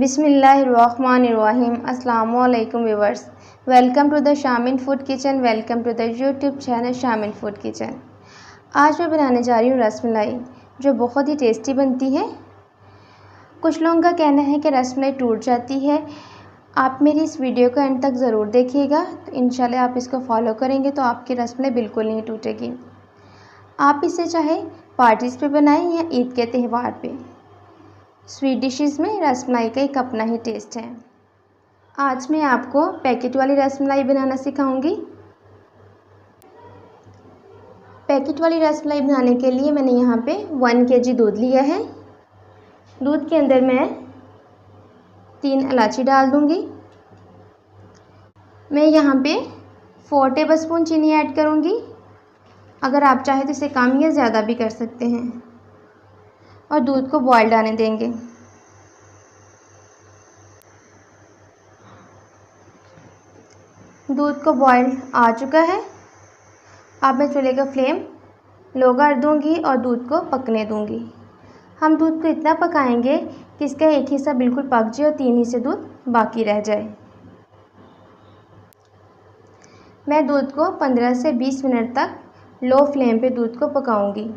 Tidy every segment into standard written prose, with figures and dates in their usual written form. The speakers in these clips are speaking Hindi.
बिस्मिल्लाहिर्रहमानिर्रहीम। अस्सलामुअलैकुम viewers, welcome to the Shamil food kitchen. Welcome to the YouTube channel Shamil food kitchen. आज मैं बनाने जा रही हूँ रसमलाई, जो बहुत ही टेस्टी बनती है। कुछ लोगों का कहना है कि रसमलाई टूट जाती है। आप मेरी इस वीडियो को एंड तक ज़रूर देखिएगा, तो इंशाल्लाह आप इसको फॉलो करेंगे तो आपकी रसमलाई बिल्कुल नहीं टूटेगी। आप इसे चाहे पार्टीज़ पे बनाएं या ईद के त्यौहार पे। स्वीट डिशेस में रसमलाई का एक अपना ही टेस्ट है। आज मैं आपको पैकेट वाली रसमलाई बनाना सिखाऊंगी। पैकेट वाली रसमलाई बनाने के लिए मैंने यहाँ पे 1 kg दूध लिया है। दूध के अंदर मैं 3 इलायची डाल दूंगी। मैं यहाँ पे 4 टेबलस्पून चीनी ऐड करूँगी। अगर आप चाहें तो इसे कम या ज़्यादा भी कर सकते हैं। और दूध को बॉयल आने देंगे। दूध को बॉयल आ चुका है। अब मैं चूल्हे का फ्लेम लो कर दूंगी और दूध को पकने दूंगी। हम दूध को इतना पकाएंगे कि इसका एक हिस्सा बिल्कुल पक जाए और 3 हिस्से दूध बाकी रह जाए। मैं दूध को 15 से 20 मिनट तक लो फ्लेम पे दूध को पकाऊंगी।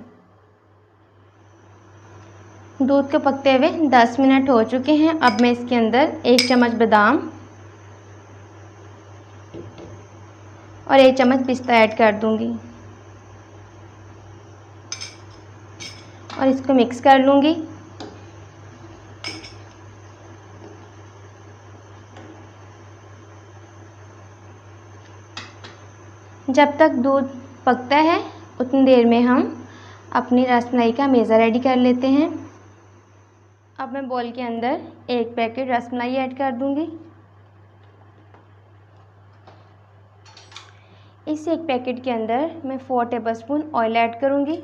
दूध को पकते हुए 10 मिनट हो चुके हैं। अब मैं इसके अंदर 1 चम्मच बादाम और 1 चम्मच पिस्ता ऐड कर दूंगी और इसको मिक्स कर लूँगी। जब तक दूध पकता है उतनी देर में हम अपनी रसमलाई का मेज़ा रेडी कर लेते हैं। अब मैं बोल के अंदर 1 पैकेट रसमलाई ऐड कर दूंगी। इस 1 पैकेट के अंदर मैं 4 टेबलस्पून ऑयल ऐड करूंगी।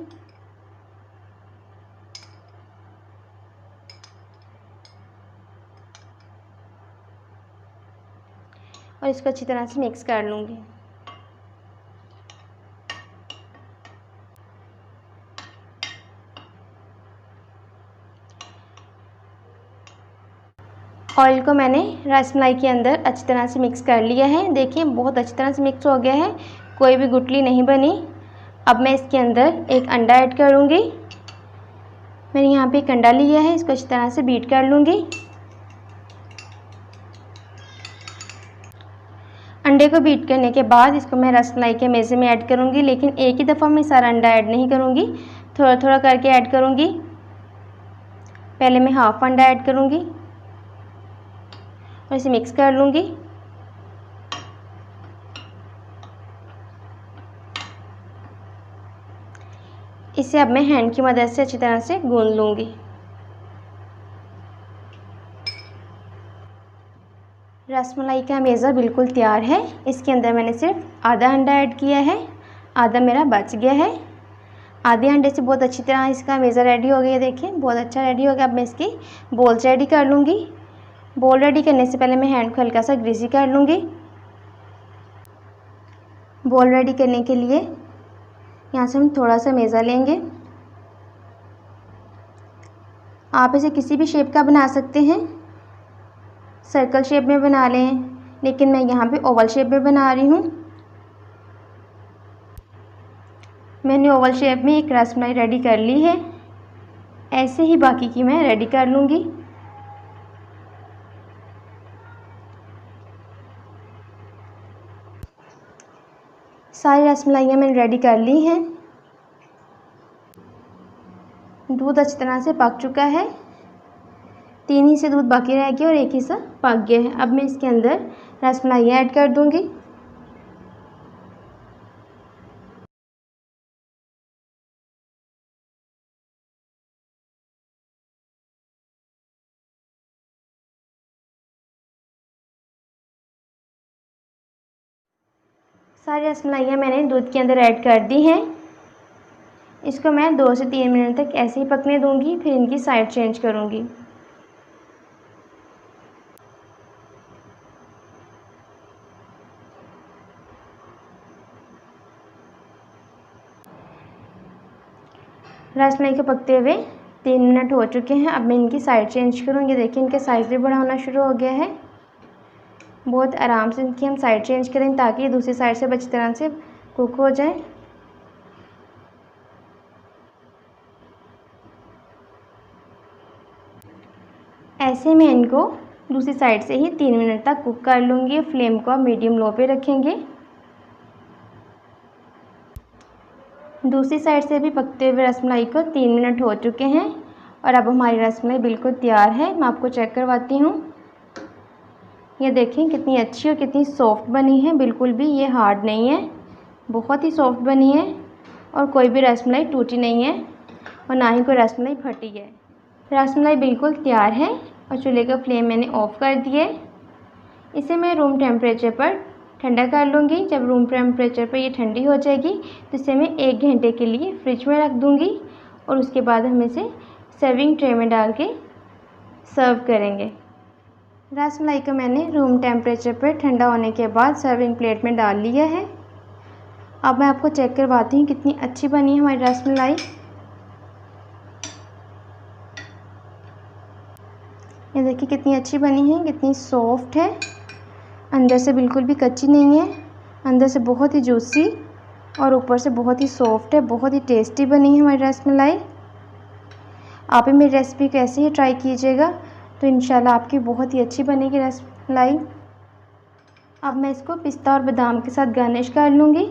और इसको अच्छी तरह से मिक्स कर लूँगी। ऑयल को मैंने रसमलाई के अंदर अच्छी तरह से मिक्स कर लिया है। देखिए बहुत अच्छी तरह से मिक्स हो गया है, कोई भी गुठली नहीं बनी। अब मैं इसके अंदर 1 अंडा ऐड करूँगी। मैंने यहाँ पे 1 अंडा लिया है, इसको अच्छी तरह से बीट कर लूँगी। अंडे को बीट करने के बाद इसको मैं रसमलाई के मेज़े में ऐड करूँगी, लेकिन एक ही दफ़ा में सारा अंडा ऐड नहीं करूँगी, थोड़ा थोड़ा करके ऐड करूँगी। पहले मैं हाफ अंडा ऐड करूँगी और इसे मिक्स कर लूँगी। इसे अब मैं हैंड की मदद से अच्छी तरह से गूंद लूँगी। रसमलाई का मेज़ा बिल्कुल तैयार है। इसके अंदर मैंने सिर्फ आधा अंडा ऐड किया है, आधा मेरा बच गया है। आधे अंडे से बहुत अच्छी तरह इसका मेज़ा रेडी हो गया। देखिए बहुत अच्छा रेडी हो गया। अब मैं इसकी बॉल्स रेडी कर लूँगी। बॉल रेडी करने से पहले मैं हैंड को हल्का सा ग्रीसी कर लूँगी। बॉल रेडी करने के लिए यहाँ से हम थोड़ा सा मेज़ा लेंगे। आप इसे किसी भी शेप का बना सकते हैं, सर्कल शेप में बना लें, लेकिन मैं यहाँ पे ओवल शेप में बना रही हूँ। मैंने ओवल शेप में एक रसमलाई रेडी कर ली है। ऐसे ही बाकी की मैं रेडी कर लूँगी। सारी रसमलाइयाँ मैंने रेडी कर ली हैं। दूध अच्छी तरह से पक चुका है, 3 हिस्से दूध बाकी रह गया और 1 हिस्सा पक गया है। अब मैं इसके अंदर रसमलाइयाँ ऐड कर दूँगी। सारी रसमलाइयाँ मैंने दूध के अंदर ऐड कर दी हैं। इसको मैं 2 से 3 मिनट तक ऐसे ही पकने दूँगी, फिर इनकी साइड चेंज करूँगी। रसमलाई को पकते हुए 3 मिनट हो चुके हैं। अब मैं इनकी साइड चेंज करूँगी। देखिए इनके साइज़ भी बड़ा होना शुरू हो गया है। बहुत आराम से इनकी हम साइड चेंज करें ताकि ये दूसरी साइड से अच्छी तरह से कुक हो जाए। ऐसे में इनको दूसरी साइड से ही 3 मिनट तक कुक कर लूँगी। फ्लेम को आप मीडियम लो पे रखेंगे। दूसरी साइड से भी पकते हुए रसमलाई को 3 मिनट हो चुके हैं और अब हमारी रसमलाई बिल्कुल तैयार है। मैं आपको चेक करवाती हूँ। ये देखें कितनी अच्छी और कितनी सॉफ्ट बनी है। बिल्कुल भी ये हार्ड नहीं है, बहुत ही सॉफ्ट बनी है और कोई भी रसमलाई टूटी नहीं है और ना ही कोई रसमलाई फटी है। रसमलाई बिल्कुल तैयार है और चूल्हे का फ्लेम मैंने ऑफ़ कर दिया है। इसे मैं रूम टेम्परेचर पर ठंडा कर लूँगी। जब रूम टेम्परेचर पर ये ठंडी हो जाएगी तो इसे मैं 1 घंटे के लिए फ्रिज में रख दूँगी और उसके बाद हम इसे सर्विंग ट्रे में डाल के सर्व करेंगे। रसमलाई को मैंने रूम टेम्परेचर पर ठंडा होने के बाद सर्विंग प्लेट में डाल लिया है। अब मैं आपको चेक करवाती हूँ कितनी अच्छी बनी है हमारी रसमलाई। ये देखिए कितनी अच्छी बनी है, कितनी सॉफ्ट है, अंदर से बिल्कुल भी कच्ची नहीं है, अंदर से बहुत ही जूसी और ऊपर से बहुत ही सॉफ्ट है। बहुत ही टेस्टी बनी है हमारी रसमलाई। आप भी मेरी रेसिपी को ऐसे ही ट्राई कीजिएगा तो इंशाल्लाह आपकी बहुत ही अच्छी बनेगी रसमलाई। अब मैं इसको पिस्ता और बादाम के साथ गार्निश कर लूँगी।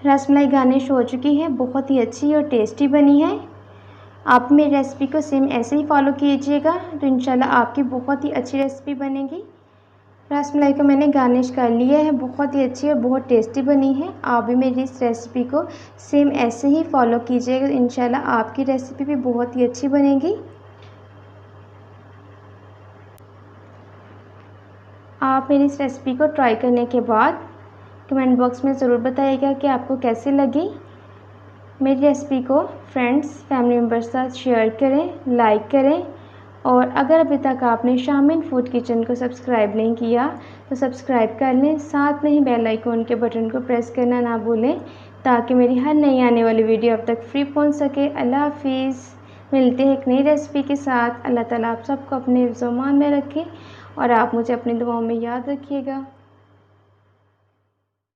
रसमलाई गार्निश हो चुकी है, बहुत ही अच्छी और टेस्टी बनी है। आप मेरी रेसिपी को सेम ऐसे ही फॉलो कीजिएगा तो इंशाल्लाह आपकी बहुत ही अच्छी रेसिपी बनेगी। रसमलाई को मैंने गार्निश कर लिया है, बहुत ही अच्छी और बहुत टेस्टी बनी है। आप भी मेरी इस रेसिपी को सेम ऐसे ही फॉलो कीजिएगा, इंशाल्लाह आपकी रेसिपी भी बहुत ही अच्छी बनेगी। आप मेरी इस रेसिपी को ट्राई करने के बाद कमेंट बॉक्स में ज़रूर बताइएगा कि आपको कैसी लगी। मेरी रेसिपी को फ्रेंड्स फैमिली मेम्बर्स के साथ शेयर करें, लाइक करें और अगर अभी तक आपने शामिन फूड किचन को सब्सक्राइब नहीं किया तो सब्सक्राइब कर लें। साथ में ही बेल आइकॉन के बटन को प्रेस करना ना भूलें ताकि मेरी हर नई आने वाली वीडियो अब तक फ्री पहुंच सके। अल्लाह हाफिज़। मिलते हैं एक नई रेसिपी के साथ। अल्लाह ताला आप सबको अपने हिफ्ज़-ओ-मान में रखे और आप मुझे अपनी दुआओं में याद रखिएगा।